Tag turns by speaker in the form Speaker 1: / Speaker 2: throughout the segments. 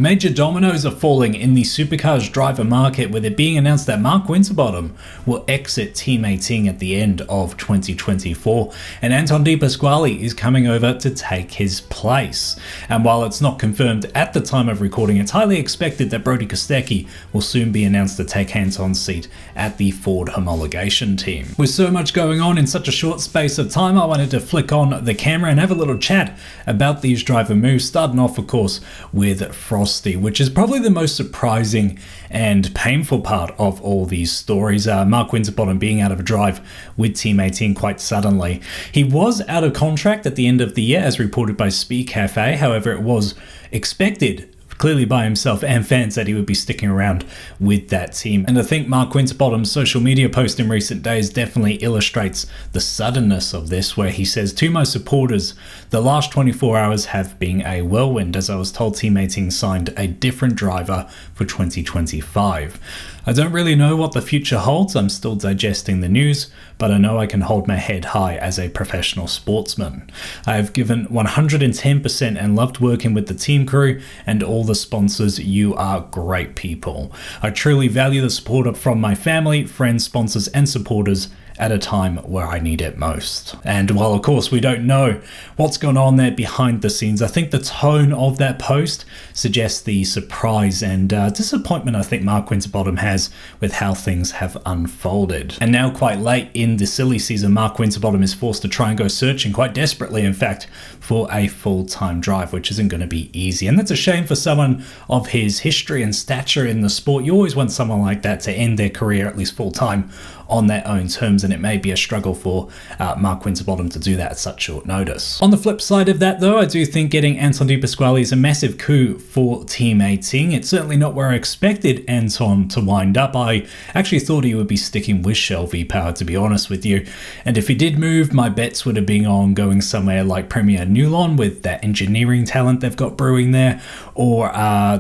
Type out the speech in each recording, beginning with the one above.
Speaker 1: Major dominoes are falling in the Supercars driver market, with it being announced that Mark Winterbottom will exit Team 18 at the end of 2024, and Anton de Pasquale is coming over to take his place. And while it's not confirmed at the time of recording, it's highly expected that Brodie Kostecki will soon be announced to take Anton's seat at the Ford homologation team. With so much going on in such a short space of time, I wanted to flick on the camera and have a little chat about these driver moves, starting off, of course, with which is probably the most surprising and painful part of all these stories. Mark Winterbottom being out of a drive with Team 18 quite suddenly. He was out of contract at the end of the year, as reported by Speed Cafe. However, it was expected clearly by himself and fans that he would be sticking around with that team. And I think Mark Winterbottom's social media post in recent days definitely illustrates the suddenness of this, where he says, "To my supporters, the last 24 hours have been a whirlwind, as I was told Team 18 signed a different driver for 2025. I don't really know what the future holds. I'm still digesting the news, but I know I can hold my head high as a professional sportsman. I have given 110% and loved working with the team crew and all the sponsors. You are great people. I truly value the support from my family, friends, sponsors, and supporters at a time where I need it most." And while of course we don't know what's going on there behind the scenes, I think the tone of that post suggests the surprise and disappointment I think Mark Winterbottom has with how things have unfolded. And now, quite late in the silly season, Mark Winterbottom is forced to try and go searching, quite desperately in fact, for a full-time drive, which isn't going to be easy. And that's a shame for someone of his history and stature in the sport. You always want someone like that to end their career, at least full-time, on their own terms, and it may be a struggle for Mark Winterbottom to do that at such short notice. On the flip side of that though, I do think getting Anton de Pasquale is a massive coup for Team 18. It's certainly not where I expected Anton to wind up. I actually thought he would be sticking with Shell V-Power, to be honest with you, and if he did move, my bets would have been on going somewhere like Premier Nulon with that engineering talent they've got brewing there, or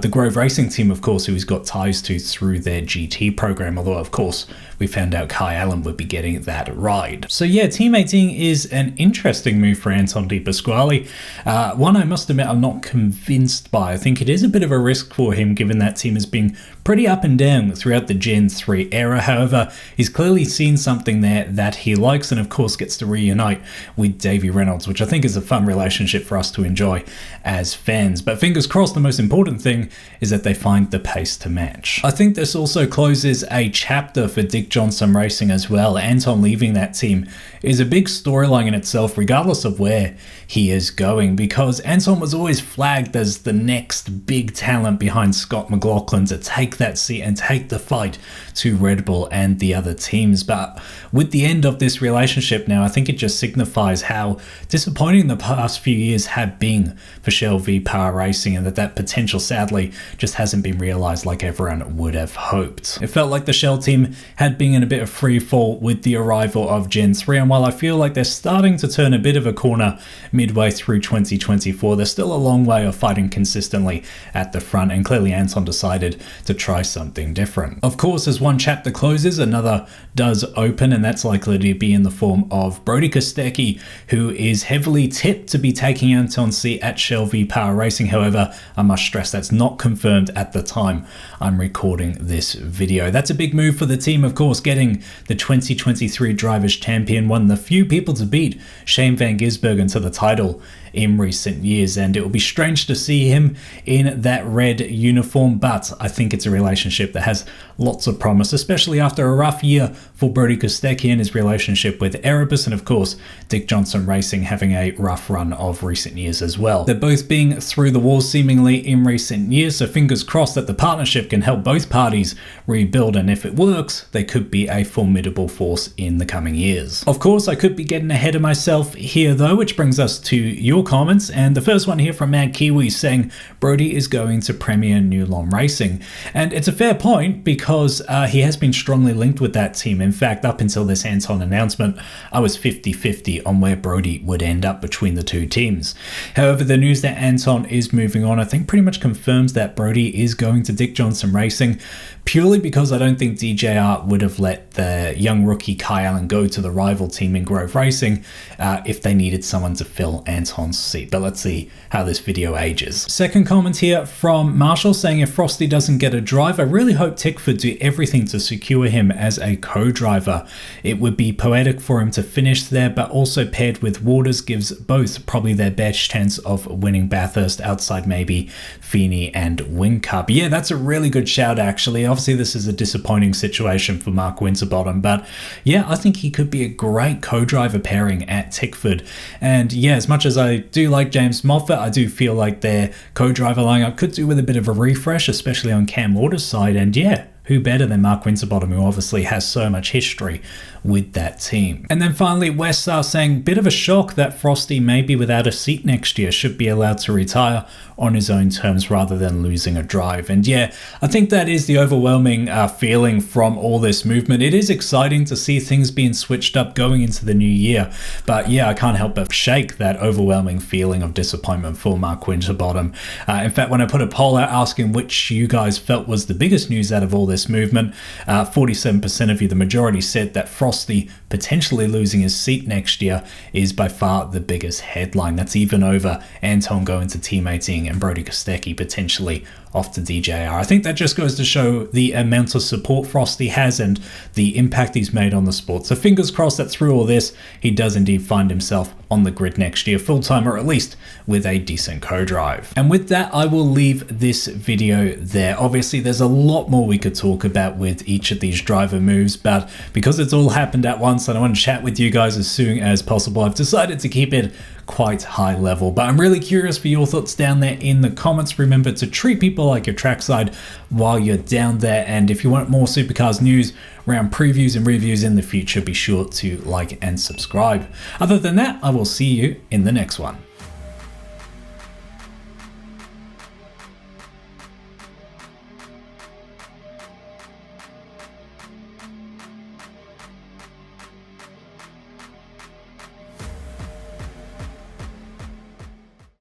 Speaker 1: the Grove Racing team, of course, who he's got ties to through their GT program, although of course we found out Kai Allen would be getting that ride. So yeah, Team 18 is an interesting move for Anton de Pasquale. One I must admit I'm not convinced by. I think it is a bit of a risk for him, given that team has been pretty up and down throughout the Gen 3 era. However, he's clearly seen something there that he likes, and of course gets to reunite with Davey Reynolds, which I think is a fun relationship for us to enjoy as fans. But fingers crossed, the most important thing is that they find the pace to match. I think this also closes a chapter for Dick Johnson Racing as well. Anton leaving that team is a big storyline in itself, regardless of where he is going, because Anton was always flagged as the next big talent behind Scott McLaughlin to take that seat and take the fight to Red Bull and the other teams. But with the end of this relationship now, I think it just signifies how disappointing the past few years have been for Shell V-Power Racing, and that potential sadly just hasn't been realized like everyone would have hoped. It felt like the Shell team had been in a bit of free fall with the arrival of Gen 3, and while I feel like they're starting to turn a bit of a corner midway through 2024, there's still a long way of fighting consistently at the front, and clearly Anton decided to try something different. Of course, as one chapter closes, another does open, and that's likely to be in the form of Brodie Kostecki, who is heavily tipped to be taking Anton's seat at Shell V-Power Racing. However, I must stress that's not confirmed at the time I'm recording this video. That's a big move for the team, of course, getting the 2023 Drivers' Champion, one of the few people to beat Shane Van Gisbergen to the title in recent years, and it will be strange to see him in that red uniform, but I think it's a relationship that has lots of promise, especially after a rough year for Brodie Kostecki and his relationship with Erebus, and of course Dick Johnson Racing having a rough run of recent years as well. They're both being through the wall seemingly in recent years, so fingers crossed that the partnership can help both parties rebuild, and if it works, they could be a formidable force in the coming years. Of course, I could be getting ahead of myself here though, which brings us to your comments, and the first one here from Mad Kiwi saying Brodie is going to Premier Nulon Racing, and it's a fair point because he has been strongly linked with that team. In fact, up until this Anton announcement, I was 50-50 on where Brodie would end up between the two teams. However, the news that Anton is moving on, I think pretty much confirms that Brodie is going to Dick Johnson Racing, purely because I don't think DJR would have let the young rookie Kai Allen go to the rival team in Grove Racing if they needed someone to fill Anton's seat. But let's see how this video ages. Second comment here from Marshall saying, if Frosty doesn't get a drive, I really hope Tickford do everything to secure him as a co-driver. It would be poetic for him to finish there, but also paired with Waters gives both probably their best chance of winning Bathurst outside maybe Feeney and Whincup. Yeah, that's a really good shout actually. Obviously this is a disappointing situation for Mark Winterbottom, but yeah, I think he could be a great co-driver pairing at Tickford. And yeah, as much as I do like James Moffat, I do feel like their co-driver lineup could do with a bit of a refresh, especially on Cam Waters' side. And yeah, who better than Mark Winterbottom, who obviously has so much history with that team. And then finally, West are saying, bit of a shock that Frosty may be without a seat next year, should be allowed to retire on his own terms rather than losing a drive. And yeah, I think that is the overwhelming feeling from all this movement. It is exciting to see things being switched up going into the new year. But yeah, I can't help but shake that overwhelming feeling of disappointment for Mark Winterbottom. In fact, when I put a poll out asking which you guys felt was the biggest news out of all this movement, 47% of you, the majority, said that Frosty potentially losing his seat next year is by far the biggest headline. That's even over Anton going to Team 18 and Brodie Kostecki potentially off to DJR. I think that just goes to show the amount of support Frosty has and the impact he's made on the sport. So fingers crossed that through all this, he does indeed find himself on the grid next year full-time, or at least with a decent co-drive. And with that, I will leave this video there. Obviously, there's a lot more we could talk about with each of these driver moves, but because it's all happened at once and I want to chat with you guys as soon as possible, I've decided to keep it quite high level. But I'm really curious for your thoughts down there in the comments. Remember to treat people like your trackside while you're down there, and if you want more Supercars news around previews and reviews in the future, be sure to like and subscribe. Other than that, I will see you in the next one.